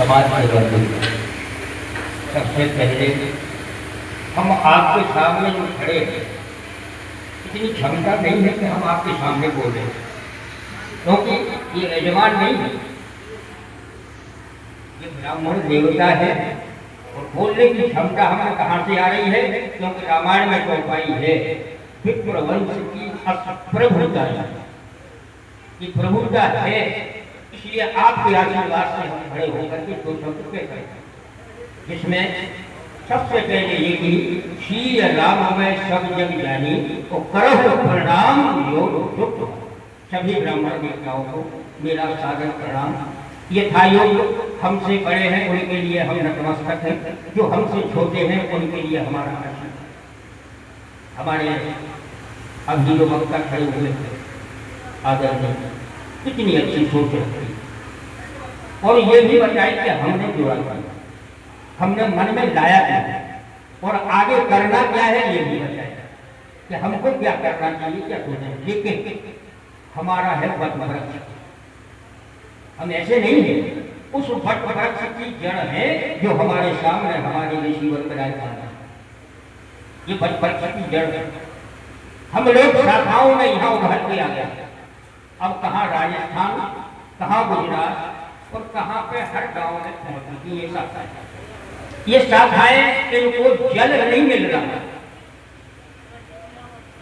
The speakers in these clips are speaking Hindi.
समाज के बंधु, सबसे पहले हम आपके सामने जो खड़े हैं, इतनी क्षमता नहीं है कि हम आपके सामने बोलें, क्योंकि ये यजमान नहीं है, ये ब्राह्मण देवता है। और बोलने की क्षमता हमें कहाँ से आ रही है? क्योंकि रामायण में चौपाई है, विप्रवंश की प्रभुता है, ये प्रभुता है। इसलिए आपके आशीर्वाद से हम खड़े होकर के दो शब्द कहते हैं, जिसमें सबसे पहले ये कि श्री राम में सब जग जानी और करहु प्रणाम योग युक्त। सभी ब्राह्मण देवताओं को मेरा सादर प्रणाम। ये था योग, हमसे बड़े हैं उनके लिए हम नतमस्तक हैं, जो हमसे छोटे हैं उनके लिए हमारा आशीर्वाद। हमारे अभी जो वक्ता खड़े हुए थे आदर ने कितनी अच्छी सोच रखी, और ये भी बताई कि हमने जोड़ा किया, हमने मन में लाया क्या और आगे करना क्या है ये भी बताया कि हमको क्या करना चाहिए, क्या सोचना। लेकिन हमारा है वट वृक्ष, हम ऐसे नहीं है, उस वट वृक्ष की जड़ है जो हमारे सामने हमारे रिसीवर विराजमान है। ये वट वृक्ष की जड़ है। हम लोग शाखाओं में यहाँ उभर के आ गया। अब कहाँ राजस्थान, कहाँ गुजरात और कहाँ पे हर गांव में पहुंच चुकी ये शाखाएं। ये शाखाएं इनको जल नहीं मिल रहा,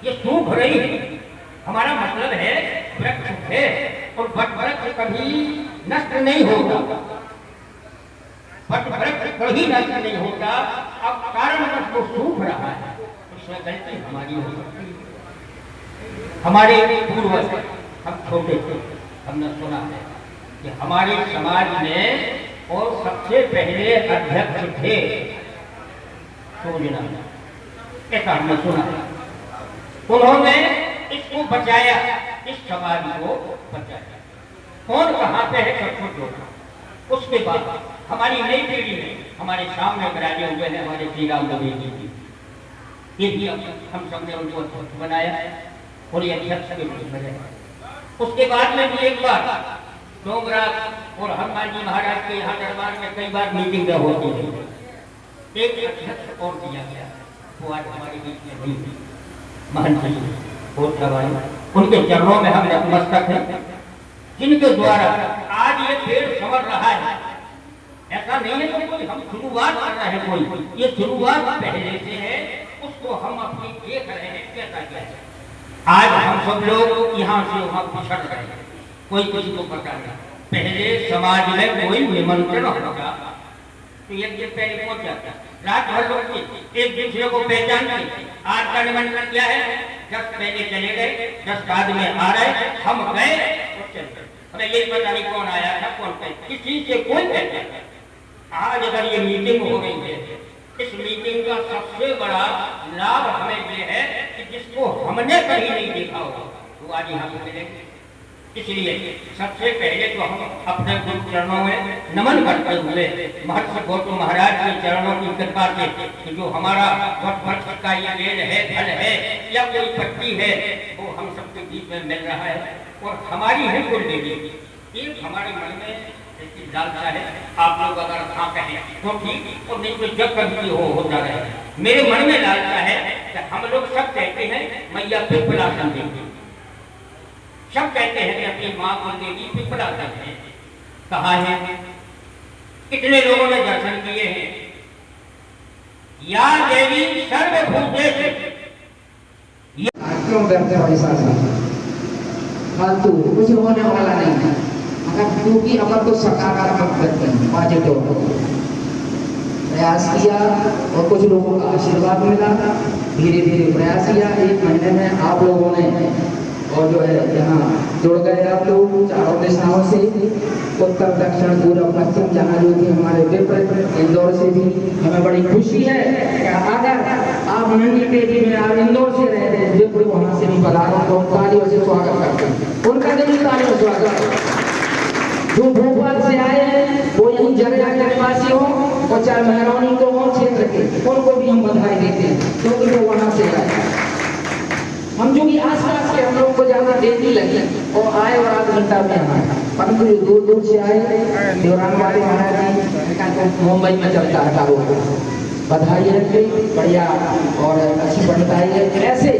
ये सूख रही है। हमारा मतलब है वृक्ष है और वट वृक्ष कभी नष्ट नहीं होगा, वट वृक्ष कभी नष्ट नहीं होगा। अब कारण वो सूख रहा है, उसमें गलती हमारी हो सकती है। हमारे पूर्वज, हम छोटे थे, हमने सुना है कि हमारे समाज में और सबसे पहले अध्यक्ष थे सोजना, ऐसा हमने सुना। उन्होंने इसको बचाया, इस समाज को बचाया। कौन कहाँ पे है सब कुछ होगा। उसके बाद हमारी नई पीढ़ी में हमारे सामने कराने हुए हैं हमारे श्री राम जी, ये भी हम सबने उनको अध्यक्ष बनाया और ये अध्यक्ष के रूप में रहे। उसके बाद में भी एक बार डोगरा और हनुमान जी महाराज के यहाँ दरबार में कई बार मीटिंग होती है, एक अध्यक्ष और दिया गया, वो आज हमारे बीच में नहीं है, महंत जी उनके चरणों में हम नतमस्तक हैं, जिनके द्वारा आज ये पेड़ संवर रहा है। ऐसा नहीं है कि कोई हम शुरुआत कर रहे हैं, कोई ये शुरुआत पहले से है, उसको हम अपनी देख रहे हैं कैसा क्या है। आज हम सब लोग यहाँ से वहाँ पिछड़ रहे हैं, कोई किसी को पता नहीं। पहले समाज में कोई निमंत्रण होगा तो एक दिन पहले पहुंच जाता, रात भर लोग एक दूसरे को पहचानते। आज का निमंत्रण क्या है? 10 पहले चले गए, 10 बाद में आ रहे, हम गए और चल गए, हमें यही पता नहीं कौन आया था कौन गए, किसी से कोई पहचान। आज अगर ये मीटिंग हो रही है, इस मीटिंग का सबसे बड़ा लाभ हमें ये है कि जिसको हमने कहीं नहीं देखा होगा वो आज यहाँ पे मिलेंगे। इसलिए सबसे पहले तो हम अपने गुरु चरणों में नमन करते हुए महर्षि गौतम महाराज के चरणों की कृपा से कि जो हमारा वट वृक्ष का ये पेड़ है, फल है या कोई पत्ती है, वो हम सबके बीच में मिल रहा है और हमारी है कुल देवी। एक हमारे मन में ऐसी लालसा है, आप लोग अगर हाँ कहें तो ठीक, और नहीं तो जब कभी होता रहे। मेरे मन में लालसा है कि हम लोग सब कहते हैं मैया पिपला देवी, सब कहते हैं कि अपनी माँ को देवी पिपला है। कहाँ है? कितने लोगों ने दर्शन किए हैं? या देवी सर्वभूतेषु। क्यों करते हो ऐसा? फालतू कुछ होने वाला नहीं है। अगर क्योंकि अगर तो सकारात्मक करते हैं, पॉजिटिव प्रयास किया और कुछ लोगों का आशीर्वाद मिला, धीरे धीरे प्रयास किया। 1 महीने में आप लोगों ने और जो है यहाँ जुड़ गए आप लोग चारों दिशाओं से, उत्तर दक्षिण पूर्व पश्चिम, जहाँ जो थी हमारे विपरीत इंदौर से भी हमें बड़ी खुशी है। अगर आप नंदी टेरी में आप इंदौर से रह रहे हैं, विपरीत वहाँ से भी पधारो तो तालियों से स्वागत करते हैं, उनका दिल तालियों से स्वागत। जो भोपाल से आए हैं वो यहीं जगह के निवासी हो और चाहे महरौनी को हो क्षेत्र के, उनको भी हम बधाई देते हैं क्योंकि वो वहाँ से आए। हम जो भी आसपास के हम लोग को ज्यादा देर नहीं लगी और आए और आध घंटा में आए, परंतु जो दूर दूर से आए, देवरान वाले महाराज जी मुंबई में चलता है कारोबार। बधाई है कि बढ़िया और अच्छी पंडिताई है। ऐसे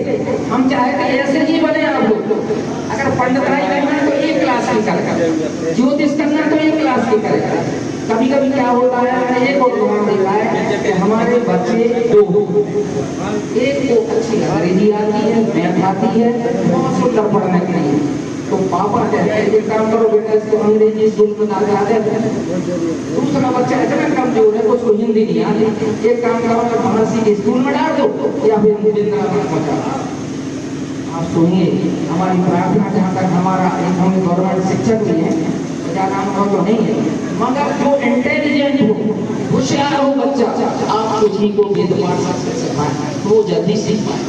हम चाहते हैं ऐसे ही बने आप लोग। अगर पंडिताई करना है तो एक क्लास की करेगा, ज्योतिष करना है तो एक क्लास की करेगा। कभी कभी क्या होता है, मैंने एक और उदाहरण देखा है कि हमारे बच्चे दो, एक को अच्छी अंग्रेजी आती है, मैथ आती है, बहुत सुंदर पढ़ने के लिए, तो पापा कहते हैं एक काम करो बेटा इसको अंग्रेजी स्कूल में डाल दे। दूसरा बच्चा इतना कमजोर है उसको हिंदी नहीं आती, एक काम करो फारसी के स्कूल में डाल दो या फिर वृंदावन पहुंचा। आप सुनिए, हमारी प्रार्थना जहाँ तक हमारा एक हम गवर्नमेंट शिक्षक भी हैं, क्या काम करो तो नहीं है, मगर जो इंटेलिजेंट हो, होशियार हो बच्चा, आप उसी को वेद पाठ संस्कृत सिखाएं, वो जल्दी सीख पाए।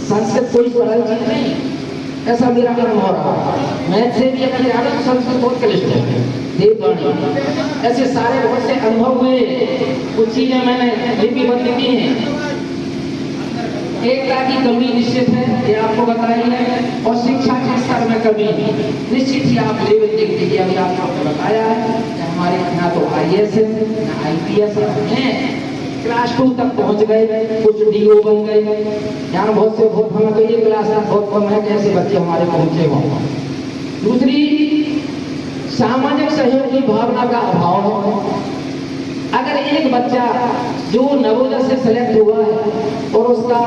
संस्कृत कोई बड़ी चीज नहीं, ऐसा मेरा अनुभव रहा। मैथ से भी अपनी आदत, संस्कृत बहुत क्लिष्ट है, देववाणी, ऐसे सारे बहुत से अनुभव हुए। कुछ चीजें मैंने लिपिबद्ध की हैं। एकता की कमी निश्चित है, ये आपको बताई है, और शिक्षा के स्तर में कमी निश्चित ही आप लेवल देखते कि अभी आपको बताया है कि हमारे यहाँ तो IAS है, IPS है, क्लास 2 तक पहुंच गए, कुछ DO बन गए। यहाँ बहुत से बहुत हमें तो ये क्लास बहुत कम है, कैसे बच्चे हमारे पहुंचे हों। दूसरी, सामाजिक सहयोग की भावना का अभाव है। अगर एक बच्चा जो नवोदय से सेलेक्ट हुआ है और उसका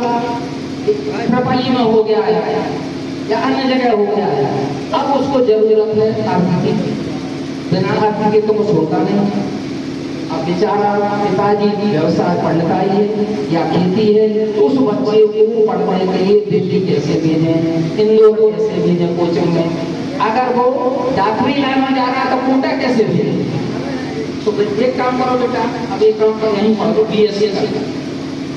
प्रपली में हो गया है या अन्य जगह हो गया है, अब उसको जरूरत है आर्थिक, बिना आर्थिक तो कुछ होता नहीं। अब बेचारा पिताजी व्यवसाय पंडिताई है या खेती है, तो उस बच्चे को पढ़ने के लिए दिल्ली कैसे भेजें, इंदौर कैसे भेजें कोचिंग में। अगर वो डॉक्टरी लाइन में जा रहा है तो कोटा कैसे भेजें। तो एक काम करो बेटा, अब एक काम करो, यहीं पढ़ दो BSc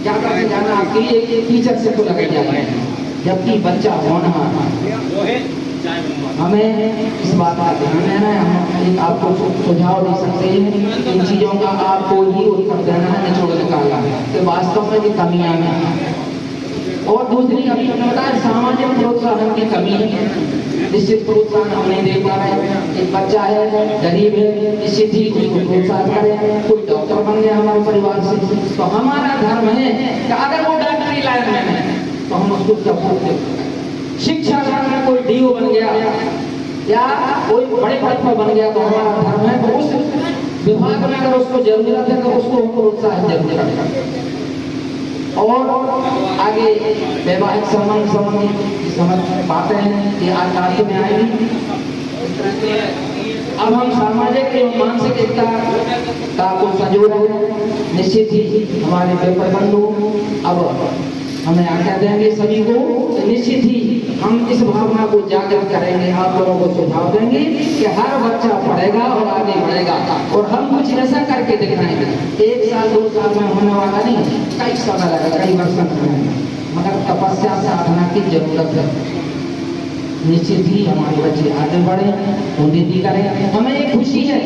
ज्यादा से ज्यादा आपके लिए टीचर से तो लगे जाए, जबकि बच्चा होना हमें इस बात का ध्यान देना है। हम आपको सुझाव दे सकते हैं, इन चीजों का आपको ही उत्तर देना है, निचोड़ निकालना है कि वास्तव में ये कमियां हैं। और दूसरी, अभी हमने बताया सामाजिक प्रोत्साहन की कमी है, निश्चित प्रोत्साहन हम नहीं दे पा रहे। एक बच्चा है गरीब है, निश्चित ही उसको प्रोत्साहन करें। कोई डॉक्टर बन गया हमारे परिवार से, तो हमारा धर्म है कि अगर वो डॉक्टरी लाइन में है तो हम उसको सपोर्ट दें। शिक्षा में कोई DO बन गया या कोई बड़े पद पर बन गया तो हमारा धर्म है तो उस विभाग में अगर उसको जरूरत है तो उसको प्रोत्साहन जरूर करें। और आगे वैवाहिक संबंध संबंधी समझ पाते हैं कि आज कार्य में आएगी। अब हम सामाजिक एवं मानसिक एकता का को संजोग निश्चित ही हमारे पेपर बंधु अब हमें आज्ञा देंगे सभी को, निश्चित ही हम इस भावना को जागृत करेंगे, आप लोगों को सुझाव देंगे कि हर बच्चा पढ़ेगा और आगे बढ़ेगा, और हम कुछ ऐसा करके दिखाएंगे। 1 साल 2 साल में होने वाला नहीं, कई समय लगेगा, कई वर्ष में, मगर तपस्या साधना की जरूरत है। निश्चित ही हमारे बच्चे आगे बढ़े, उन्नति करें। हमें एक खुशी है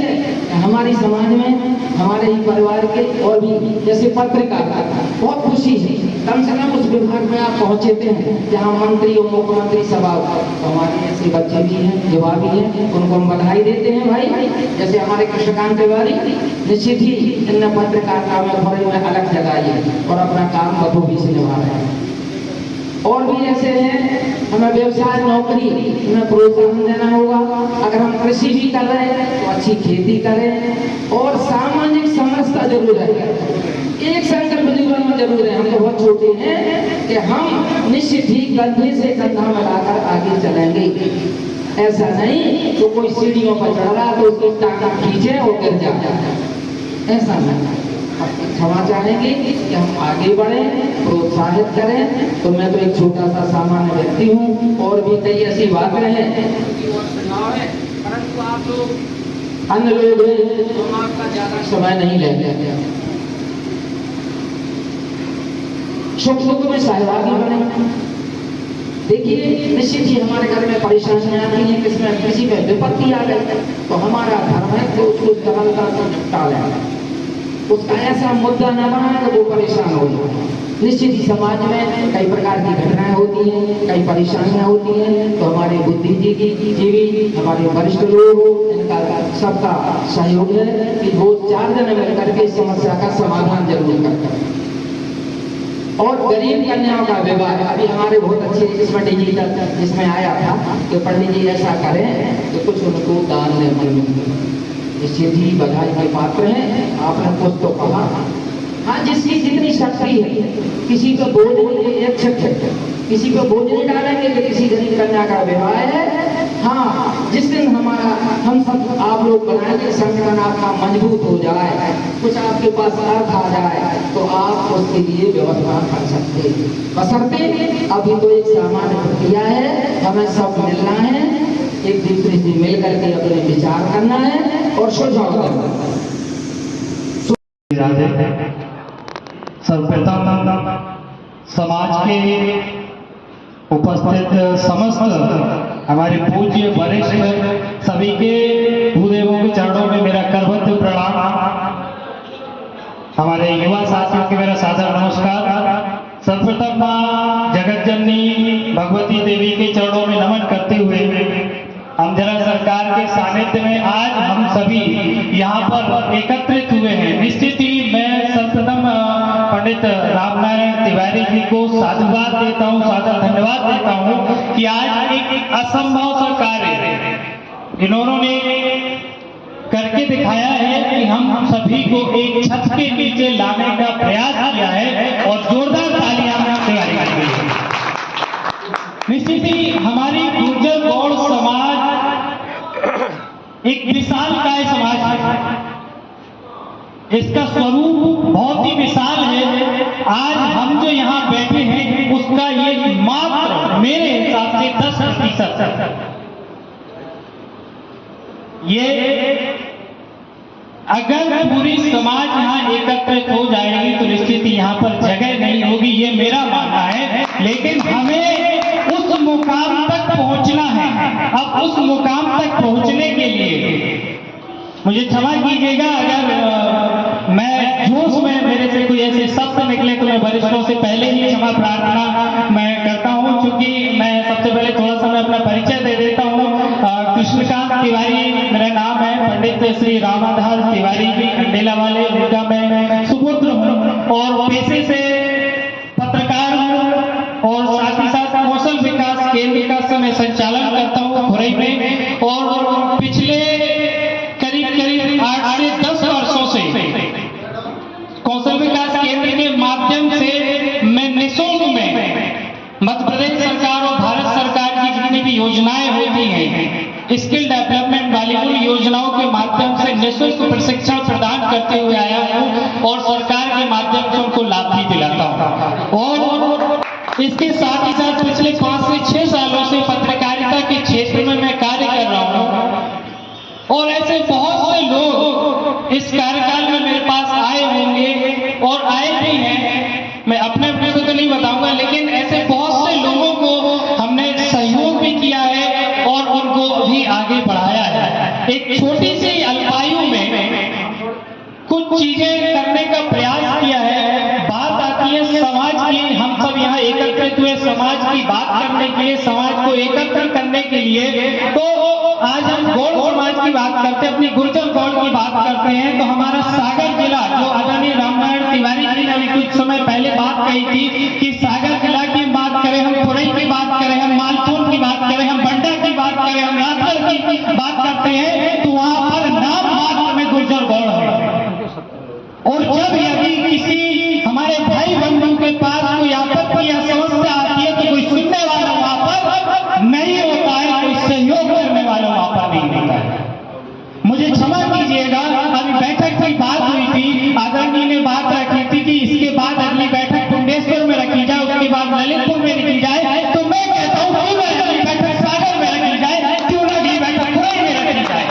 हमारी समाज में, हमारे ही परिवार के और भी जैसे पत्रकार, बहुत खुशी है कम से कम उस विभाग में आप पहुंचे थे जहाँ मंत्री और मुख्यमंत्री सभा, तो हमारे ऐसे बच्चे भी हैं, युवा भी हैं, उनको हम बधाई देते हैं भाई। जैसे हमारे कृष्णकांत तिवारी, निश्चित ही इनने पत्रकारिता में भरे में अलग जगाई है और अपना काम बखूबी से निभा रहे हैं। और भी ऐसे हैं, हमें व्यवसाय नौकरी में प्रोत्साहन देना होगा। अगर हम कृषि भी कर रहे हैं तो अच्छी खेती करें, और सामाजिक समरसता जरूर है। एक संकल्प जीवन में जरूर है, हम तो बहुत छोटे हैं कि हम निश्चित ही कंधे से कंधा मिलाकर आगे चलेंगे। ऐसा नहीं तो कोई सीढ़ियों पर चढ़ रहा तो उसकी टांग खींचे और गिर जाए, ऐसा नहीं। क्षमा चाहेंगे कि हम आगे बढ़ें, प्रोत्साहित करें। तो मैं तो एक छोटा सा सामान्य व्यक्ति हूँ, और भी कई ऐसी बातें हैं, परंतु आप लोग अन्य लोग हैं, हम आपका ज्यादा समय नहीं लेंगे। सुख दुख में सहभागी बने। देखिए, निश्चित ही हमारे घर में परेशानियां आती हैं, किसमें किसी में विपत्ति आ गई, तो हमारा धर्म है तो उसको सरलता से निपटा लें। उसका ऐसा मुद्दा न बनाए कि वो परेशान हो जाए। निश्चित ही समाज में कई प्रकार की घटनाएं होती हैं, कई परेशानियां होती हैं, तो हमारे बुद्धिजीवी, हमारे वरिष्ठ लोग, इनका सबका सहयोग है कि वो 4 जने मिलकर के इस समस्या का समाधान जरूर करते हैं। और गरीब कन्याओं का विवाह अभी हमारे बहुत अच्छे इसमें डिजिटल इसमें आया था कि पंडित जी ऐसा करें तो कुछ उनको दान में निश्चित ही बधाई के पात्र हैं। आपने कुछ तो कहा, हाँ, जिसकी जितनी शक्ति है, किसी को बोझ नहीं, एक है, किसी को बोझ नहीं डालेंगे कि किसी गरीब कन्या का विवाह है। हाँ, जिस दिन हम सब आप लोग बनाएंगे, संगठन आपका मजबूत हो जाए, कुछ आपके पास अर्थ आ जाए, तो आप उसके लिए व्यवस्था कर सकते हैं। बशर्ते अभी तो एक सामान्य प्रक्रिया है, हमें सब मिलना है, एक दूसरे से मिल करके अपने विचार करना है और सुझाव करना है। सर्वप्रथम समाज के उपस्थित समस्त हमारे पूज्य वरिष्ठ सभी के भूदेवों के चरणों में मेरा करवत प्रणाम। हमारे युवा साथियों के मेरा सादर नमस्कार। सर्वप्रथम मां जगत जननी भगवती देवी के चरणों में नमन करते हुए हम जरा सरकार के सानिध्य में आज हम सभी यहाँ पर एकत्रित हुए हैं। निश्चित ही मैं सर्वप्रथम पंडित रामनारायण तिवारी जी को साधुवाद देता हूँ, सादर धन्यवाद देता हूँ कि आज एक असंभव सा कार्य इन्होंने करके दिखाया है कि हम सभी को एक छत के नीचे लाने का प्रयास किया है, और जोरदार तालियां तिवारी के लिए। निश्चित ही हमारी गुर्जर गौड़ समाज एक विशालकाय समाज है, इसका स्वरूप बहुत ही विशाल है। आज हम जो यहाँ बैठे हैं उसका ये मात्र मेरे हिसाब से 10%। ये अगर पूरी समाज यहाँ एकत्रित हो जाएगी तो निश्चित ही यहाँ पर जगह नहीं होगी, ये मेरा मानना है। लेकिन हमें उस मुकाम तक पहुंचना है। अब उस मुकाम तक पहुंचने के लिए मुझे क्षमा कीजिएगा अगर मैं जोश में मेरे से कोई ऐसे शब्द निकले तो मैं वरिष्ठों से पहले ही क्षमा प्रार्थना मैं करता हूं। क्योंकि मैं सबसे पहले थोड़ा सा मैं अपना परिचय दे देता हूं। कृष्णकांत तिवारी मेरा नाम है। पंडित श्री रामाधार तिवारी जी अंडेला वाले, उनका मैं सुपुत्र हूँ और पेशे से पत्रकार हूँ, और साथ ही साथ कौशल विकास केंद्र का मैं संचालन करता हूँ खुरई में। और पिछले करीब 8 से 10 वर्षों से कौशल विकास केंद्र के माध्यम से मैं निःशुल्क में मध्य प्रदेश सरकार और भारत सरकार की जितनी भी योजनाएं होती हैं, स्किल डेवलपमेंट वाली उन योजनाओं के माध्यम से निःशुल्क प्रशिक्षण प्रदान करते हुए आया हूँ, और सरकार के माध्यम से उनको लाभ भी दिलाता हूँ। और इसके साथ ही साथ पिछले 5 से 6 सालों से पत्रकारिता के क्षेत्र में मैं कार्य कर रहा हूँ, और ऐसे बहुत से लोग इस कार्यकाल में मेरे पास आए होंगे और आए भी हैं। मैं अपने को तो नहीं बताऊंगा, लेकिन ऐसे बहुत से लोगों को हमने सहयोग भी किया है और उनको भी आगे बढ़ाया है। एक छोटी सी अल्पायु में कुछ चीजें करने का प्रयास किया है। बात आती है समाज की, हम सब यहाँ एकत्रित हुए समाज की बात करने के लिए, समाज को एकत्र करने के लिए। तो आज हम गौड़ समाज की बात करते हैं, अपनी गुर्जर गौड़ की बात करते हैं। तो हमारा सागर जिला, जो आदरणीय रामनारायण तिवारी जी ने अभी कुछ समय पहले बात कही थी कि सागर जिला की बात करें, हम खुरई की बात करें, हम मालपुर की बात करें, हम बंडा की बात करें, हम राजगढ़ की बात करते हैं, तो वहां पर नाम मात्र में गुर्जर गौड़ है। और जब यदि किसी हमारे भाई बंधु के पास कोई आपत्ति या समस्या आती है तो कोई सुनने वाला वहां पर नहीं होता है, कोई सहयोग करने वाला वहां पर नहीं होता है। मुझे क्षमा कीजिएगा, अभी बैठक की बात हुई थी, आदरणीय ने बात रखी थी कि इसके बाद अगली बैठक कुंडेश्वर में रखी जाए, उसके बाद ललितपुर में रखी जाए। तो मैं कहता हूँ क्यों ना अगली बैठक सागर में रखी जाए, क्यों ना अगली बैठक खुरई में रखी जाए।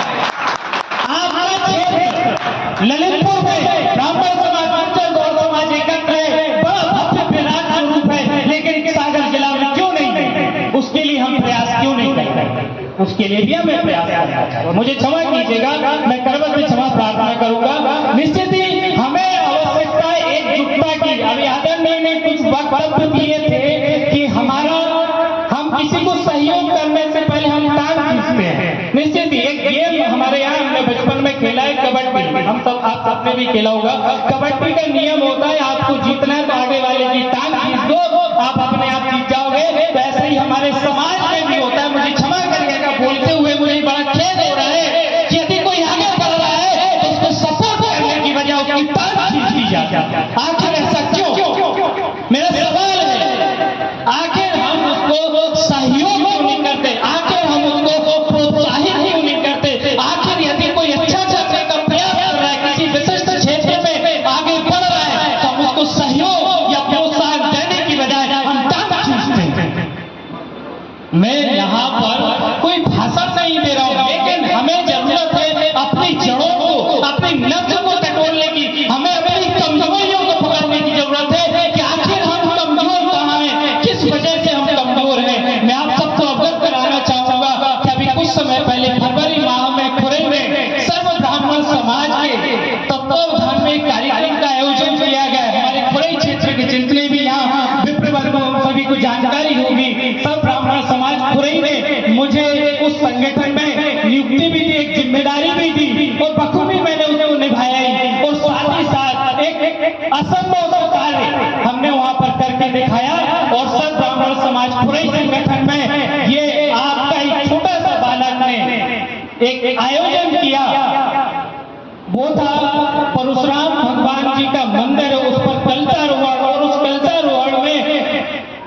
आपका क्षेत्र ललितपुर में ब्राह्मण समाज, गुर्जर गौड़ समाज एकत्र है, बड़ा भव्य विराट स्वरूप है, लेकिन सागर जिला में क्यों नहीं? उसके लिए हम प्रयास क्यों नहीं करते? उसके लिए भी हमें प्रयास करना चाहिए। मुझे क्षमा कीजिएगा, मैं करवत में क्षमा प्रार्थना करूंगा। निश्चित ही हमें आवश्यकता है एकजुटता की। अभी आदरणीय ने कुछ आप सबने भी खेला होगा। कबड्डी का नियम होता है आपको जीतना है तो आगे वाले की टांग खींच दो, आप अपने आप जीत जाओगे। तो ऐसे ही हमारे समाज में भी होता है। मुझे क्षमा करिएगा बोलते हुए, मुझे बड़ा खेद हो रहा है कि यदि कोई आगे बढ़ रहा है तो उसको सपोर्ट करने की वजह उसकी टांग खींच दी जाती है। आखिर ऐसा क्यों? मेरा सवाल है, आखिर हम उसको सहयोग क्यों नहीं करते? आखिर हम उसको प्रोत्साहित क्यों नहीं करते? आखिर यदि कोई अच्छा करने का प्रयास कर रहा है, किसी विशिष्ट क्षेत्र में आगे बढ़ रहा है, तो हम उसको सहयोग या प्रोत्साहन देने की बजाय हम टांग खींचते हैं। मैं यहाँ पर कोई भाषण नहीं दे रहा हूँ, लेकिन हमें जरूरत है अपनी जड़ों को, अपनी नब्ज को टटोलने की। हमें अपनी कमजोरियों को पकड़ने की जरूरत है कि आखिर हम कमजोर कहाँ हैं, किस वजह से हम कमजोर हैं। मैं आप सबको अवगत कराना चाहूंगा कि अभी कुछ समय पहले फरवरी माह में खुरई में सर्व ब्राह्मण समाज के तत्वावधान में कार्यक्रम का आयोजन किया गया। हमारे खुरई क्षेत्र के जितने भी यहाँ विप्रवर्ग सभी को जानकारी होगी, सब ब्राह्मण समाज खुरई ने मुझे उस संगठन में नियुक्ति भी दी, एक जिम्मेदारी भी दी और बखूबी मैंने उसको निभाया ही। और साथ ही साथ एक असंभव कार्य हमने वहां पर करके दिखाया। और सब ब्राह्मण समाज खुरई संगठन में ये आपका एक छोटा सा बालक ने एक आयोजन किया। वो था परशुराम भगवान जी का मंदिर है, उस पर कलशारोहण, और उस कलशारोहण में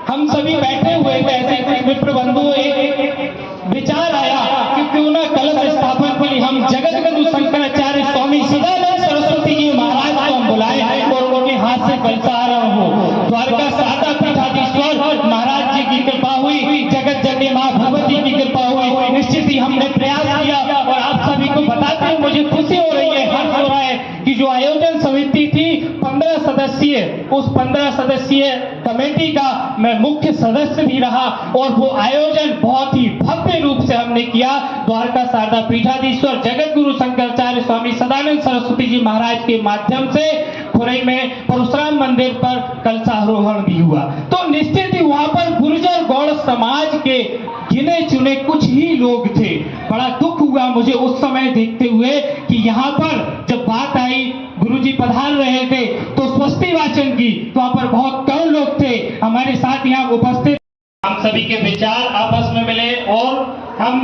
हम सभी बैठे हुए थे। ऐसे मित्र बंधु एक विचार आया कि क्यों ना कलश स्थापन के लिए हम जगत गुरु शंकराचार्य स्वामी सदानंद सरस्वती जी महाराज को हम बुलाए और उनके हाथ से कलशारोहण हो। द्वारका शारदा पीठाधीश्वर महाराज जी की कृपा हुई, जगत जननी मां भगवती की कृपा हुई। निश्चित ही हमने प्रयास किया और आप सभी को बताते हुए मुझे खुशी हो रही है, हर्ष हो रहा है कि जो आयोजन समिति थी 15 सदस्यीय, उस 15 सदस्यीय कमेटी का मैं मुख्य सदस्य भी रहा और वो आयोजन बहुत ही भव्य रूप से हमने किया। द्वारका शारदा पीठाधीश्वर जगत गुरु शंकराचार्य स्वामी सदानंद सरस्वती जी महाराज के माध्यम से खुरई में परशुराम मंदिर पर कलशारोहण भी हुआ। तो निश्चित ही वहां पर गुर्जर गौड़ समाज के गिने चुने कुछ ही लोग थे। बड़ा दुख हुआ मुझे उस समय देखते हुए कि यहाँ पर जब बात आई, गुरुजी पधार रहे थे तो स्वस्ति वाचन की, तो वहां पर बहुत कम लोग थे हमारे साथ यहाँ उपस्थित। हम सभी के विचार आपस में मिले और हम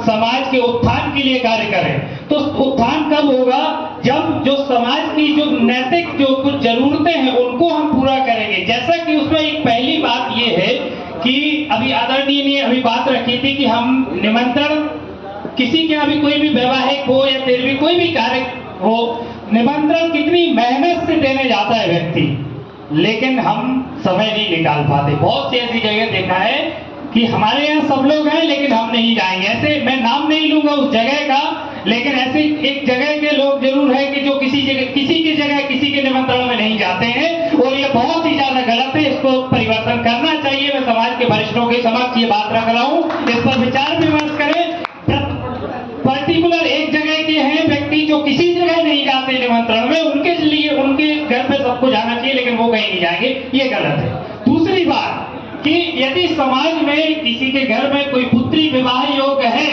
समाज के उत्थान के लिए कार्य करें। तो उत्थान कब होगा? जब जो समाज की जो नैतिक जो कुछ जरूरतें हैं उनको हम पूरा करेंगे। जैसा कि उसमें एक पहली बात ये है कि अभी आदरणीय ने अभी बात रखी थी कि हम निमंत्रण किसी के अभी कोई भी वैवाहिक हो या फिर भी कोई भी कार्य हो, निमंत्रण कितनी मेहनत से देने जाता है व्यक्ति, लेकिन हम समय नहीं निकाल पाते। बहुत सी ऐसी जगह देखा है कि हमारे यहाँ सब लोग हैं लेकिन हम नहीं जाएंगे। ऐसे मैं नाम नहीं लूंगा उस जगह का, लेकिन ऐसे एक जगह के लोग जरूर है कि जो किसी की जगह किसी के निमंत्रण में नहीं जाते हैं और ये बहुत ही ज्यादा गलत है। इसको परिवर्तन करना चाहिए। मैं समाज के वरिष्ठों के समक्ष ये बात रख रहा हूँ, इस पर विचार विमर्श करें। पर्टिकुलर एक जगह के हैं व्यक्ति जो किसी जगह नहीं जाते निमंत्रण में, उनके लिए उनके घर पे सबको जाना चाहिए लेकिन वो कहीं नहीं जाएंगे, ये गलत है। दूसरी बात कि यदि समाज में किसी के घर में कोई पुत्री विवाह योग्य है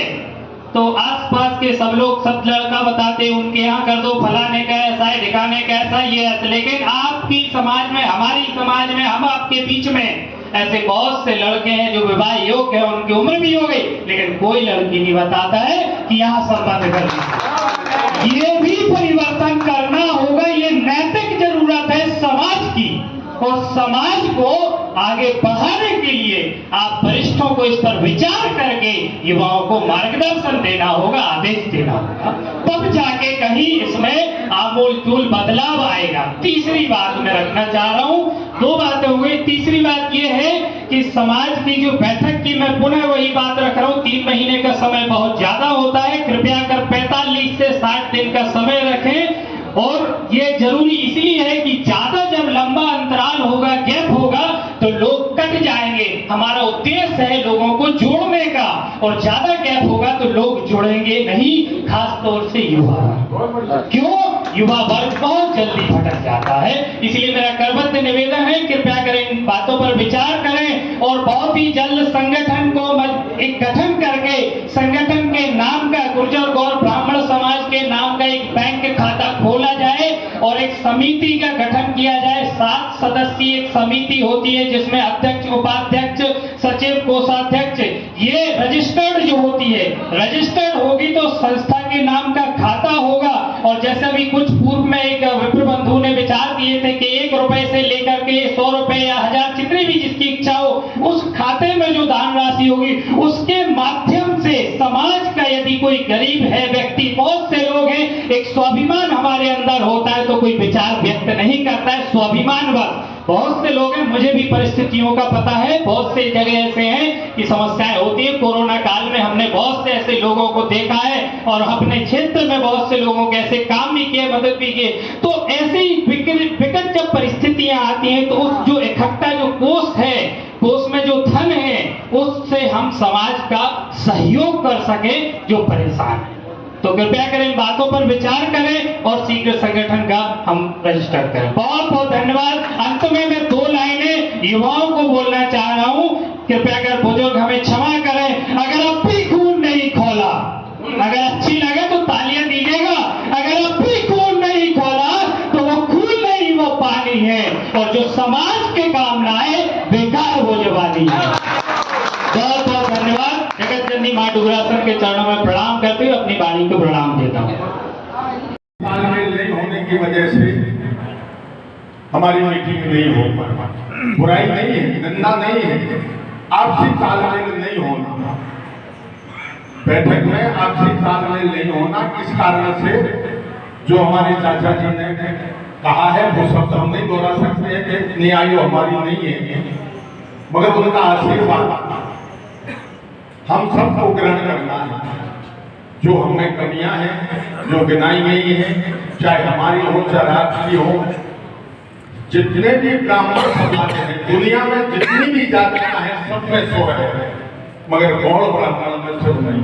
तो आसपास के सब लोग सब लड़का बताते उनके यहाँ कर दो, फलाने का ऐसा है, ढिकाने का ऐसा ये है। लेकिन आपकी समाज में, हमारी समाज में, हम आपके बीच में ऐसे बहुत से लड़के हैं जो विवाह योग्य है, उनकी उम्र भी हो गई लेकिन कोई लड़की नहीं बताता है कि यहाँ संबंध कर। ये भी परिवर्तन करना होगा। ये नैतिक जरूरत है समाज की और समाज को आगे बढ़ाने के लिए आप वरिष्ठों को इस पर विचार करके युवाओं को मार्गदर्शन देना होगा, आदेश देना होगा, तब जाके कहीं इसमें आमूल-चूल बदलाव आएगा। तीसरी बात मैं रखना चाह रहा हूं, दो बातें हो गई। तीसरी बात यह है कि समाज की जो बैठक की मैं पुनः वही बात रख रहा हूं, 3 महीने का समय बहुत ज्यादा होता है। कृपया कर 45 से 60 दिन का समय रखें। और ये जरूरी इसलिए है कि ज्यादा जब लंबा अंतराल होगा, गैप होगा, तो लोग कट जाएंगे। हमारा उद्देश्य है लोगों को जोड़ने का, और ज्यादा गैप होगा तो लोग जुड़ेंगे नहीं, खास तौर से युवा। क्यों? युवा वर्ग बहुत जल्दी भटक जाता है। इसलिए मेरा करबद्ध निवेदन है, कृपया करें, इन बातों पर विचार करें और बहुत ही जल्द संगठन को एक गठन करके संगठन के नाम का, गुर्जर गौड़ ब्राह्मण समाज के नाम का एक बैंक खाता खोला जाए और एक समिति का गठन किया जाए। 7 सदस्यीय एक समिति होती है जिसमें अध्यक्ष, उपाध्यक्ष, सचिव, कोषाध्यक्ष, ये रजिस्टर्ड जो होती है, रजिस्टर्ड होगी तो संस्था के नाम का खाता होगा। और जैसे अभी कुछ पूर्व में एक विप्र बंधु ने विचार दिए थे कि 1 रुपए से लेकर के 100 रुपए या 1000 जितनी भी जिसकी इच्छा हो, उस खाते में जो दान राशि होगी उसके माध्यम से समाज का यदि कोई गरीब है व्यक्ति, बहुत से लोग हैं, एक स्वाभिमान हमारे अंदर होता है तो कोई विचार व्यक्त नहीं करता है, स्वाभिमान बस। बहुत से लोग हैं, मुझे भी परिस्थितियों का पता है, बहुत से जगह ऐसे हैं कि समस्याएं होती है। कोरोना काल में हमने बहुत से ऐसे लोगों को देखा है और अपने क्षेत्र में बहुत से लोगों के ऐसे काम भी किए, मदद भी किए। तो ऐसी विकट जब परिस्थितियां आती हैं तो उस जो इकट्ठा जो कोष है, कोष में जो धन है, उससे हम समाज का सहयोग कर सके जो परेशान है। तो कृपया करें, इन बातों पर विचार करें और शीघ्र संगठन का हम रजिस्टर करें। बहुत बहुत धन्यवाद। अंत में मैं 2 लाइनें युवाओं को बोलना चाह रहा हूं। कृपया कर बुजुर्ग हमें क्षमा करें, अगर अब भी खून नहीं खोला, अगर अच्छी लगे तो तालियां दीजिएगा, अगर अब भी खून नहीं खोला तो वो खून नहीं, वो पानी है, और जो समाज के काम ना आए बेकार हो जावानी है। बहुत बहुत धन्यवाद। जगत जननी मां डुगरासन के चरणों में प्रणाम करते हुए अपनी वाणी को प्रणाम देता हूँ। तालमेल नहीं होने की वजह से हमारी मीटिंग नहीं हो पा, बुराई नहीं है, निंदा नहीं है, आपसी तालमेल नहीं होना, बैठक में आपसी तालमेल नहीं होना। इस कारण से जो हमारे चाचा जी ने कहा है वो शब्द हम नहीं दोहरा सकते हैं कि इतनी आयु हमारी नहीं है, मगर उनका आशीर्वाद हम सबको ग्रहण करना है। जो हमें कमियां हैं, जो गिनाई गई हैं, चाहे हमारी हो चाहे आपकी हो, जितने भी ब्राह्मण समाज हैं दुनिया में, जितनी भी जातियां हैं, सब में स्वर है, मगर गौड़ ब्राह्मण में स्वर नहीं।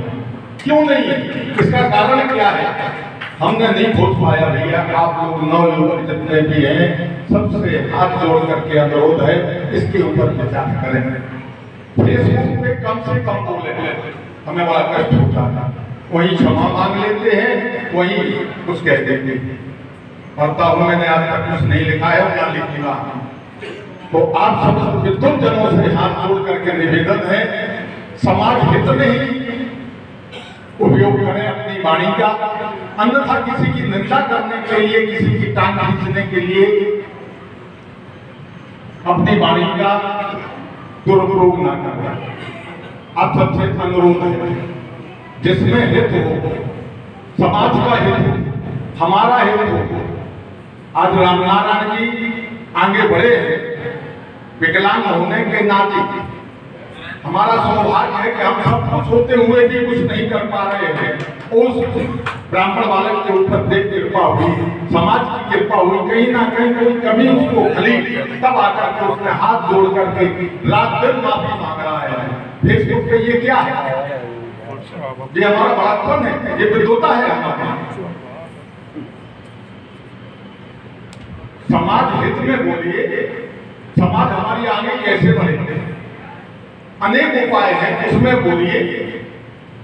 क्यों नहीं? इसका कारण क्या है? हमने नहीं खोज पाया भैया। आप लोग नवयुवक जितने भी हैं, सबसे हाथ जोड़ करके अनुरोध है, इसके ऊपर विचार करें। फेसबुक पे कम से कम बोले, हमें बड़ा कष्ट होता था, वही क्षमा मांग लेते हैं, वही कुछ कह देते हैं। पढ़ता हूं, मैंने आज तक कुछ नहीं लिखा है, क्या लिखूंगा। तो आप सब विद्वत जनों से हाथ जोड़ करके निवेदन है, समाज हित में ही उपयोग करें अपनी वाणी का, अन्यथा किसी की निंदा करने के लिए, किसी की टांग खींचने के लिए अपनी वाणी का दुरुपयोग ना करना। आप सबसे अनुरोध है, जिसमें हित हो, समाज का हित हो, हमारा हित हो। आज रामनारायण जी आगे बढ़े हैं, विकलांग होने के नाते हमारा सौभाग्य है कि हम सब कुछ होते हुए भी कुछ नहीं कर पा रहे हैं। उस ब्राह्मण बालक के ऊपर देव कृपा हुई, समाज की कृपा हुई, कहीं ना कहीं कोई कमी उसको खली, तब आकर के उसने हाथ जोड़ करके रात दिन माफी मांग रहा है। फेसबुक पे ये क्या है? ये हमारा बड़ापन है, ये विद्वता है हमारा। समाज हित में बोलिए, समाज हमारी आगे कैसे बढ़े, अनेक उपाय हैं, उसमें बोलिए।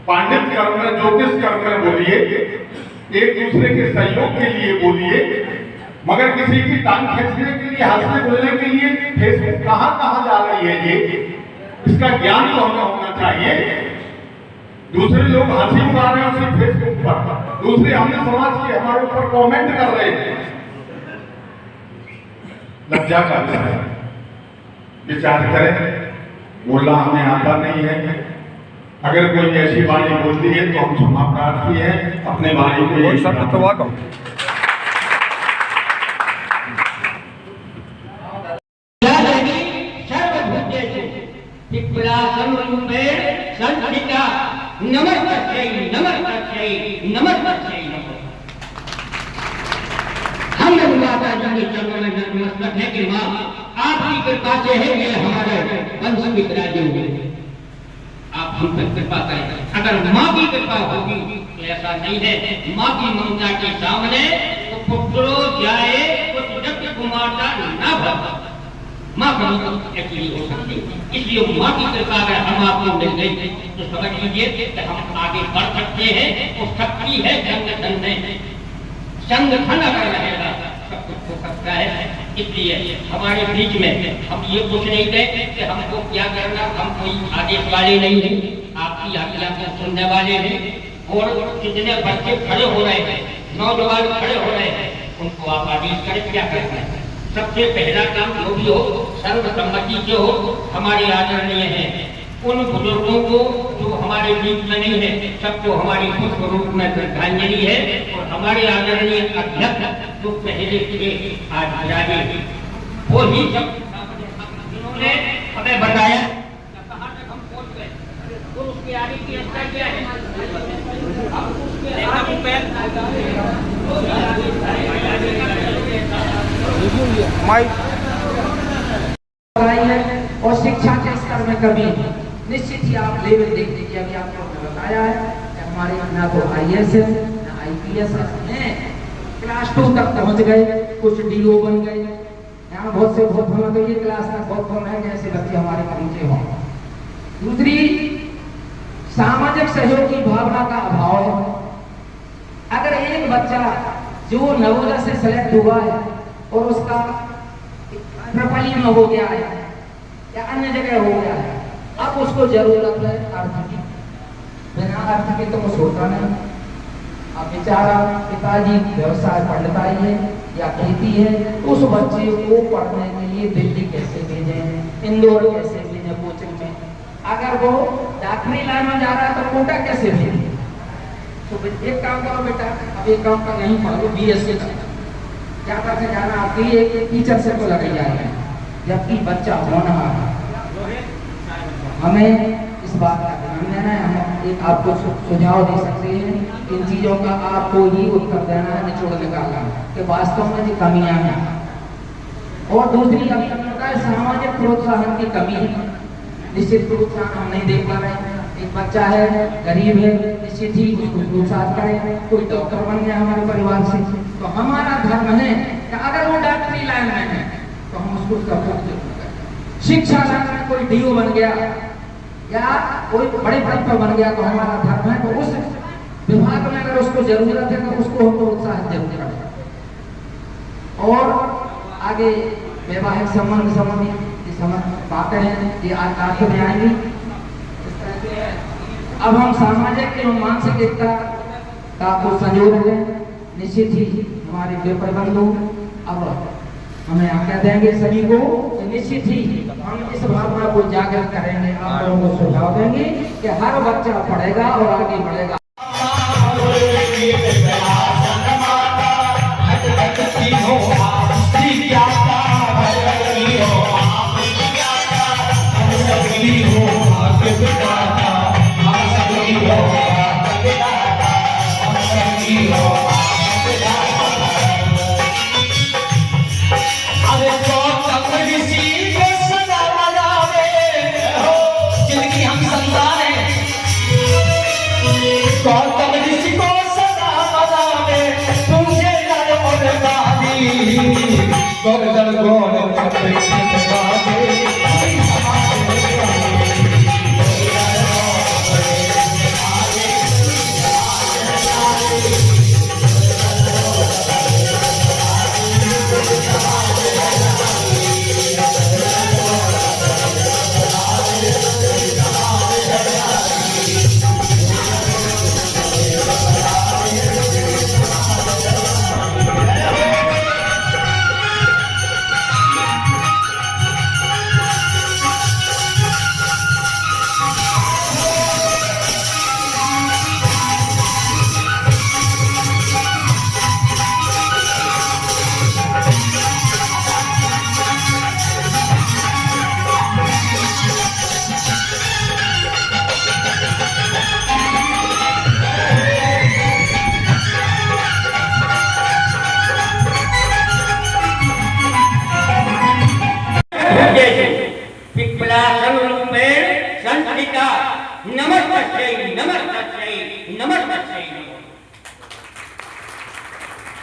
पांडित कर्म में, ज्योतिष कर्म में बोलिए, एक दूसरे के सहयोग के लिए बोलिए, मगर किसी की टांग खींचने के लिए, हंसने बोलने के लिए फेसबुक कहां कहां जा रही है ये, इसका ज्ञान तो हमें होना चाहिए। दूसरे लोग हंसी उड़ा रहे हैं उसी फेसबुक पर, दूसरे हमने समाज के हमारे ऊपर कमेंट कर रहे हैं। लज्जा का विषय है, विचार करें। बोलना हमें आता नहीं है, अगर कोई ऐसी वाणी बोलती है तो हम क्षमा प्रार्थी हैं, अपने वाणी को हमने माता जी के चरणों में नतमस्तक है कि माँ आपकी कृपा से है ये हमारे वंश विराजे हुए, आप हम पर कृपा करें। अगर माँ की कृपा होगी तो ऐसा नहीं है, माँ की ममता के सामने तो पुत्रो जाए कुछ जग कुमारता ना भव, माँ कभी ऐसी हो सकती। इसलिए माँ की कृपा अगर हम आपको मिल गई तो समझ लीजिए कि हम आगे बढ़ सकते हैं। वो शक्ति है संगठन में, संगठन अगर रहेगा सब इसलिए हमारे बीच में हम ये कुछ नहीं कहें कि हमको क्या करना, हम कोई आदेश वाले नहीं हैं, आपकी आज्ञा को सुनने वाले हैं। और कितने बच्चे खड़े हो रहे हैं, नौजवान खड़े हो रहे हैं, उनको आप आदेश करें क्या करना है। सबसे पहला काम जो भी हो सर्वसम्मति से हो। हमारे आदरणीय हैं उन बुजुर्गों को जो हमारे बीच में नहीं है, सबको हमारी पुष्प रूप में श्रद्धांजलि है। और हमारे आदरणीय अध्यक्ष जो पहले थे आज विराजे, वो ही सब जिन्होंने हमें बताया कहाँ तक हम पहुँच गए और उसके आगे की रास्ता क्या है। और शिक्षा के स्तर में कभी निश्चित ही आप लेवल देख लीजिए। अभी आपको बताया है कि हमारे ना तो IAS है ना IPS है, क्लास 2 तक पहुंच गए, कुछ DO बन गए। यहाँ बहुत से बहुत हम तो ये क्लास में बहुत कम है जैसे बच्चे हमारे पहुंचे हों। दूसरी, सामाजिक सहयोग की भावना का अभाव है। अगर एक बच्चा जो नवोदय से सेलेक्ट हुआ है और उसका ट्रिपल में हो गया है या अन्य जगह हो गया है, अब उसको जरूरत है अर्थ की। बिना अर्थ के तो कुछ होता नहीं। अब बेचारा पिताजी व्यवसाय पढ़ता ही है या खेती है, तो उस बच्चे को पढ़ने के लिए दिल्ली कैसे भेजें, इंदौर कैसे भेजें कोचिंग में। अगर वो डॉक्टरी लाइन में जा रहा है तो कोटा कैसे भेजें। तो एक काम करो बेटा, अब एक काम का नहीं पढ़ो, BSc ज्यादा से ज्यादा आपके लिए एक टीचर से तो लग जाएगा, जबकि बच्चा होनहार है। हमें इस बात का ध्यान देना है। हम एक आपको सुझाव दे सकते हैं, इन चीज़ों का आपको ही उत्तर देना है, निचोड़ निकालना कि वास्तव में जो कमियां हैं। और दूसरी अभी होता है सामाजिक प्रोत्साहन की कमी है। निश्चित प्रोत्साहन हम नहीं देख पा रहे हैं। एक बच्चा है, गरीब है, निश्चित ही उसको प्रोत्साहन करें। कोई डॉक्टर बन गया हमारे परिवार से, तो हमारा धर्म है कि अगर वो डॉक्टरी लाइन में है तो हम उसको सपोर्ट जरूर करें। शिक्षा लाइन में कोई DO बन गया या कोई बड़े पद पर बन गया तो हमारा धर्म है तो उस विभाग में अगर उसको जरूरत है तो उसको हम प्रोत्साहन जरूर करें। और आगे वैवाहिक संबंध संबंधी समझ बातें हैं ये आज आगे में आएंगी। अब हम सामाजिक एवं मानसिक एकता का को संजो रहे हैं। निश्चित ही हमारे पेपर बंधु अब हमें आज्ञा देंगे सभी को, तो निश्चित ही हम इस भावना को जागृत करेंगे। आप लोगों को सुझाव देंगे कि हर बच्चा पढ़ेगा और आगे बढ़ेगा।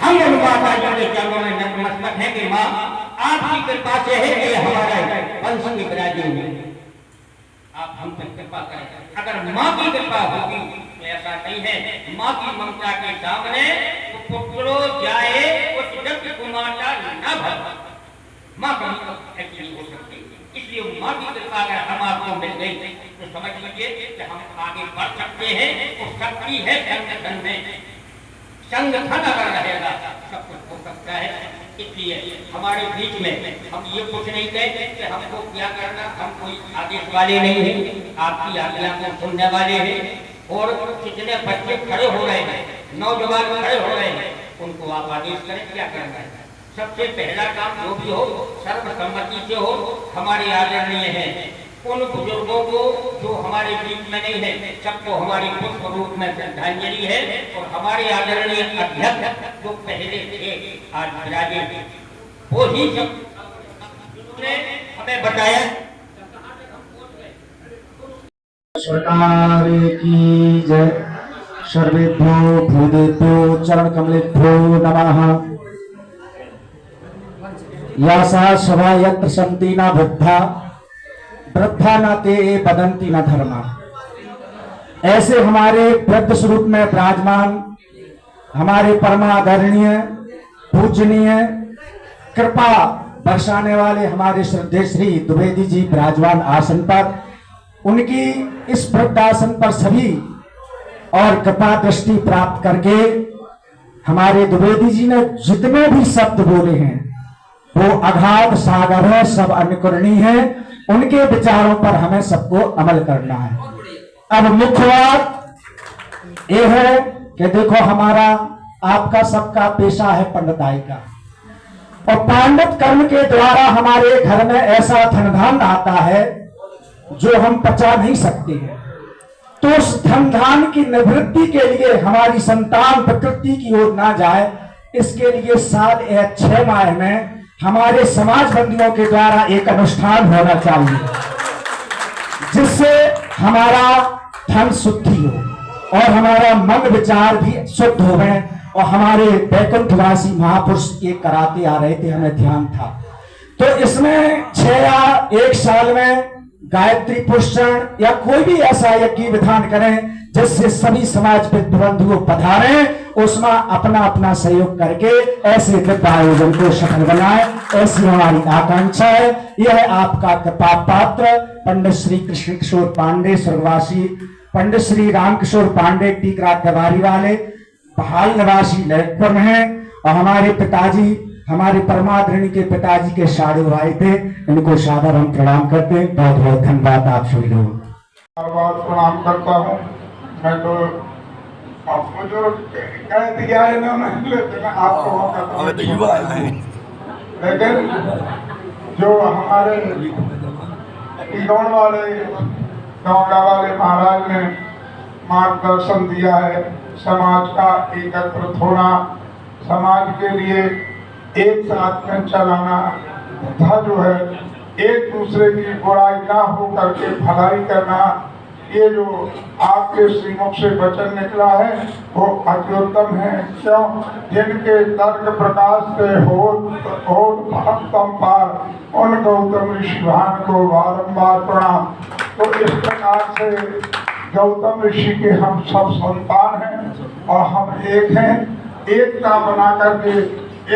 हम उन माताओं के चरणों में नतमस्तक हैं कि माँ आपकी कृपा से है कि हमारा वंश की विराजी हुई। आप हम पर कृपा करें। अगर माँ की कृपा होगी तो ऐसा नहीं है, माँ की ममता के सामने तो पुत्रो जाए उस जग कुमाता न भव। हम आगे बढ़ सकते हैं। तो शक्ति है संगठन में, संगठन अगर रहेगा सब कुछ हो सकता है। इसलिए हमारे बीच में हम ये कुछ नहीं कहते कि हमको क्या करना, हम कोई आदेश वाले नहीं हैं, आपकी आज्ञा को सुनने वाले हैं। और कितने बच्चे खड़े हो रहे हैं, नौजवान खड़े हो रहे हैं, उनको आप आदेश करें क्या करना है। सबसे पहला काम जो भी हो सर्वसम्मति से हो। हमारे आदरणीय हैं उन बुजुर्गों को जो हमारे बीच में नहीं है, सबको हमारी पुष्प रूप में श्रद्धांजलि है। और हमारे आदरणीय अध्यक्ष जो पहले थे आज विराजे, वो ही सब ने हमें बताया। सरकार की जय। सर्वेभ्यो भूदेभ्यो चरण कमलेभ्यो नमः। यासा सभा यत्र सन्ति न बुद्धा वृद्धा न ते वदन्ति न धर्मा। ऐसे हमारे वृद्ध स्वरूप में विराजमान हमारे परमादरणीय पूजनीय कृपा बरसाने वाले हमारे श्रद्धेय श्री द्विवेदी जी विराजमान आसन पर, उनकी इस वृद्धासन पर सभी और कृपा दृष्टि प्राप्त करके हमारे द्विवेदी जी ने जितने भी शब्द बोले हैं वो अगाध सागर है, सब अनुकरणीय है। उनके विचारों पर हमें सबको अमल करना है। अब मुख्य बात यह है कि देखो हमारा आपका सबका पेशा है पंडिताई का, और पांडित कर्म के द्वारा हमारे घर में ऐसा धन धान आता है जो हम पचा नहीं सकते हैं। तो उस धन धान की निवृत्ति के लिए हमारी संतान प्रकृति की ओर ना जाए, इसके लिए साल या 6 माह में हमारे समाज बंदियों के द्वारा एक अनुष्ठान होना चाहिए जिससे हमारा धन शुद्धि हो और हमारा मन विचार भी शुद्ध हो गए। और हमारे वैकुंठवासी महापुरुष ये कराते आ रहे थे, हमें ध्यान था। तो इसमें 6 या 1 साल में गायत्री पुष्टन या कोई भी ऐसा यज्ञ विधान करें जिससे सभी समाज के बंधुओं पधारें, उसमें अपना अपना सहयोग करके ऐसे दिव्य आयोजन को सफल बनाए, ऐसी हमारी आकांक्षा है। यह आपका कृपा पात्र पंडित श्री कृष्ण किशोर पांडे स्वर्गवासी, पंडित श्री राम किशोर पांडे टीकराज दवारी वाले बहाल निवासी ललितपुर में है। और हमारे पिताजी, हमारे परमादरणी के पिताजी के साढ़े भाई थे, इनको सादर हम प्रणाम करते हैं। बहुत बहुत धन्यवाद आप सभी लोगों को। प्रणाम करता हूँ। मैं तो आपको जो कह दिया है ना, लेकिन आपको लेकिन जो हमारे इगौड़ वाले गौड़ा वाले महाराज ने मार्गदर्शन दिया है, समाज का एकत्रित होना, समाज के लिए एक साथ में चलाना तथा जो है एक दूसरे की बुराई ना हो करके भलाई करना, ये जो आपके श्रीमुख से वचन निकला है वो अत्युत्तम है। क्यों? जिनके तर्क प्रकाश से हो महत्तम पार उन गौतम ऋषि भान को बारंबार प्रणाम। तो इस प्रकार से गौतम ऋषि के हम सब संतान हैं और हम एक हैं। एकता बना करके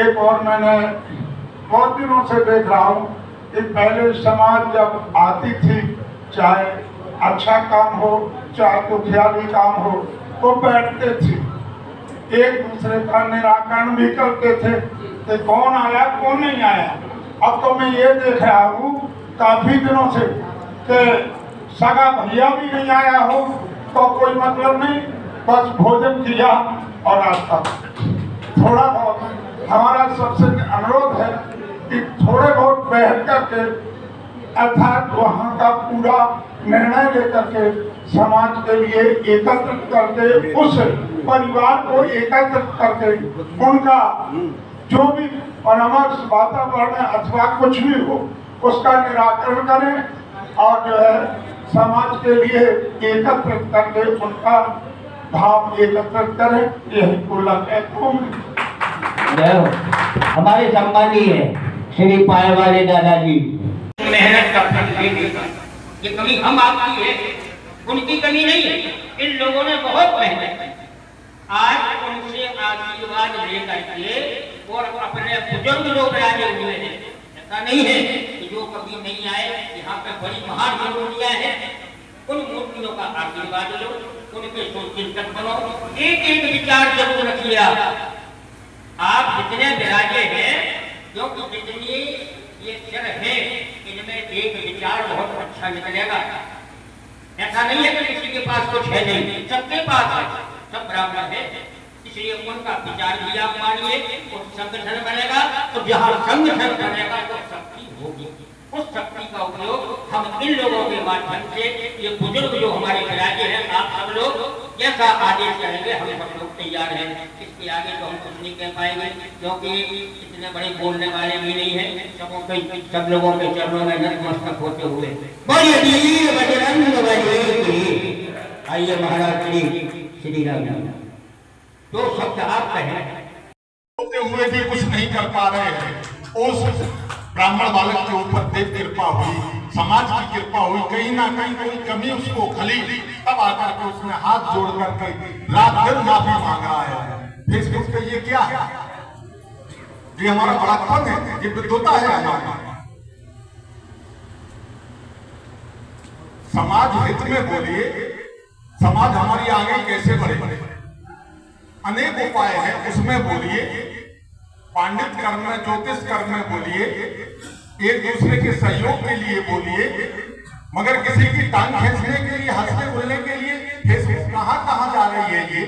एक और मैंने बहुत दिनों से देख रहा हूँ कि पहले समाज जब आती थी, चाहे अच्छा काम हो चाहे दुखियाली काम हो, तो बैठते थे, एक दूसरे का निराकरण भी करते थे कि कौन आया कौन नहीं आया। अब तो मैं ये देख रहा हूँ काफी दिनों से कि सगा भैया भी नहीं आया हो तो कोई मतलब नहीं, बस भोजन किया और रास्ता। थोड़ा बहुत हमारा सबसे अनुरोध है कि थोड़े बहुत बैठ करके अर्थात वहाँ का पूरा निर्णय लेकर के समाज के लिए एकत्रित करके, उस परिवार को एकत्रित करके उनका जो भी अनमर्थ वातावरण है अथवा कुछ भी हो उसका निराकरण करें और जो है समाज के लिए एकत्रित करके उनका भाव एकत्रित करें। यही कुल है। हमारे सम्मानीय श्री पाए वाले दादाजी मेहनत का फल दे देगा। ये कमी हम आपकी है, उनकी कमी नहीं है। इन लोगों ने बहुत मेहनत की। आज उनसे आशीर्वाद लेकर के और अपने बुजुर्ग लोग राजे हुए हैं। ऐसा नहीं है कि जो कभी नहीं आए। यहाँ पे बड़ी महान जरूरियां हैं। उन मूर्तियों का आशीर्वाद लो, उनके चिंतन बनो, एक एक विचार जरूर रखिए। आप जितने विराजे हैं, क्योंकि जितनी ये सिर है, इनमें एक विचार बहुत अच्छा निकलेगा। ऐसा नहीं है कि किसी के पास कुछ है नहीं, सबके पास है, सब ब्राह्मण है, इसलिए उनका विचार भी आप मानिए। और संगठन बनेगा तो जहाँ संगठन बनेगा तो शक्ति होगी, उस शक्ति का उपयोग हम इन लोगों के माध्यम से, ये बुजुर्ग जो हमारे विराजे हैं, आप सब लोग जैसा आदेश करेंगे हम सब लोग तैयार हैं। इसके आगे तो हम कुछ नहीं कह पाएंगे, क्योंकि इतने बड़े बोलने वाले भी नहीं हैं। सब लोगों के चरणों में नतमस्तक होते हुए बोलिए वीर बजरंग बली की। आइए महाराज श्री राम। दो शब्द आप कहें। होते हुए भी कुछ नहीं कर पा रहे हैं। उस ब्राह्मण बालक के ऊपर देव कृपा हुई, समाज की कृपा हुई, कहीं ना कहीं कोई कमी उसको खली, तब आकर के उसने हाथ जोड़ करके रात दिन माफी मांग रहा है। फेसबुक पे ये क्या है? ये हमारा बड़ापन है, ये विद्वता है हमारा। समाज हित में बोलिए, समाज हमारी आगे कैसे बढ़े, अनेक उपाय है, उसमें बोलिए। पांडित कर्म में, ज्योतिष कर्म में बोलिए, एक दूसरे के सहयोग के लिए बोलिए, मगर किसी की टांग खींचने के लिए, हंसने बोलने के लिए फेसबुक कहां कहां जा रही है ये,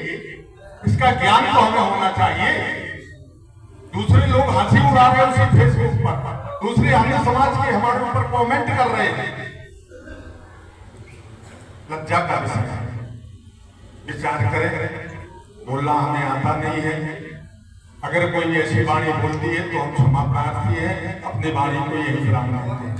इसका ज्ञान तो हमें होना चाहिए। दूसरे लोग हंसी उड़ा रहे हैं उसी फेसबुक पर, दूसरे अन्य समाज के हमारे ऊपर कमेंट कर रहे हैं। लज्जा का विषय, विचार करें। बोलना हमें आता नहीं है, अगर कोई ऐसी वाणी बोलती है तो हम क्षमा प्रार्थी है, अपनी वाणी को यही विराम देते हैं।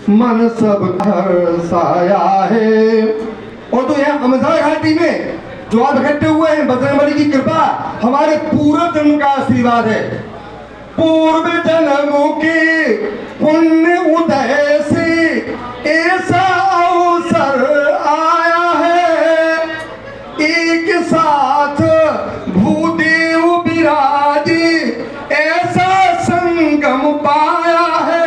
मन सब हर्षाया है। और तो यहाँ अमरसार घाटी में जो आप इकट्ठे हुए हैं, बजरंगबली की कृपा, हमारे पूर्व जन्म का आशीर्वाद है। पूर्व जन्मों के पुण्य उदय से ऐसा अवसर आया है, एक साथ भूदेव विराजे ऐसा संगम पाया है,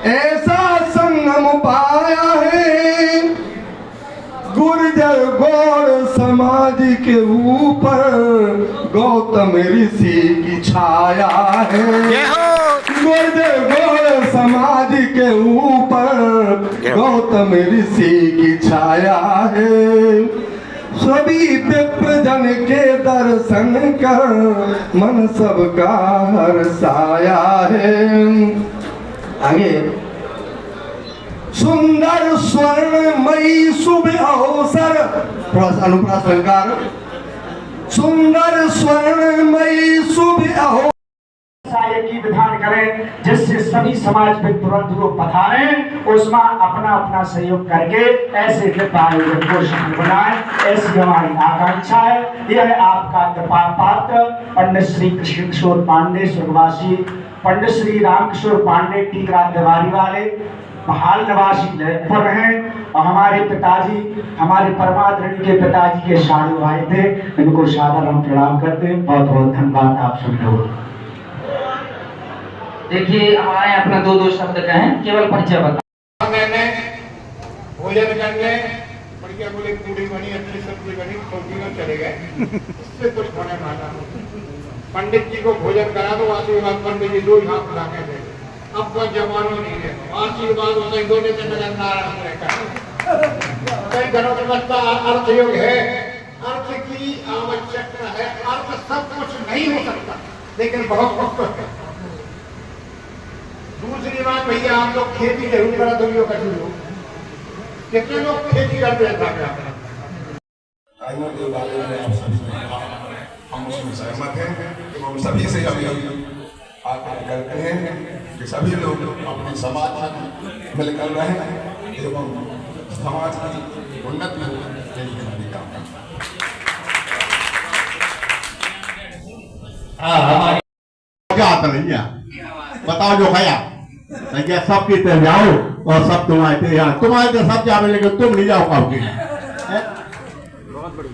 ऐसा संगम पाया है। गुर्जर गौड़ समाज के ऊपर गौतम ऋषि की छाया है। गुर्जर गौड़ समाज के ऊपर गौतम ऋषि की छाया है। सभी विप्रजन के दर्शन कर मन सबका हर्षाया है। आगे सुंदर स्वर्णमयी शुभ अवसर, अनुप्रास अलंकार, सुंदर स्वर्णमयी शुभ अवसर। ऐसा एक ही विधान करें जिससे सभी समाज पे तुरंत वो पधारें, उसमें अपना अपना सहयोग करके ऐसे कृपा आयोजन को सफल बनाए, ऐसी हमारी आकांक्षा है। यह है आपका कृपा पात्र पंडित श्री कृष्ण किशोर पांडे स्वर्गवासी, पंडित श्री राम किशोर पांडे टीकरा देवारी वाले हाल निवासी जयपुर हैं, और हमारे पिताजी, हमारे परमादरणीय के पिताजी के साधु भाई थे, इनको सादर हम प्रणाम करते हैं। बहुत बहुत धन्यवाद आप सभी लोग। देखिए हमारे अपना दो शब्द कहें, केवल परिचय बता। मैंने भोजन करने बढ़िया बोले पूरी बनी, अच्छी सब्जी बनी, सब्जी में चले गए, इससे कुछ होने वाला। पंडित जी को भोजन करा दो, आशीर्वाद पंडित जी 2 हाथ मिला के दे। अब कोई जमानो नहीं है, आशीर्वाद होता है 2 दिन नजर नारायण रहकर। कई घरों में लगता अर्थ योग है, अर्थ की आवश्यकता है, अर्थ सब कुछ नहीं हो सकता लेकिन बहुत कुछ है। दूसरी बात भैया, आप लोग खेती जरूर करा दो, कितने लोग खेती करते हैं? हम उसमें सहमत हैं एवं सभी से आग्रह करते हैं कि सभी लोग अपने समाज में मिलकर रहें एवं समाज की उन्नति हो, यही हमारी कामना। क्या आता नहीं है, बताओ जो खाया क्या सब की तरह जाओ और सब तुम्हारे यहाँ तो सब जाओ, लेकिन तुम नहीं जाओ पाओगे।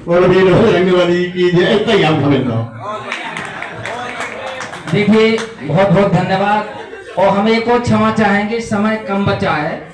और भी रंग वाली की इतना ही हम समझ। देखिए बहुत बहुत धन्यवाद, और हम एक और क्षमा चाहेंगे, समय कम बचा है।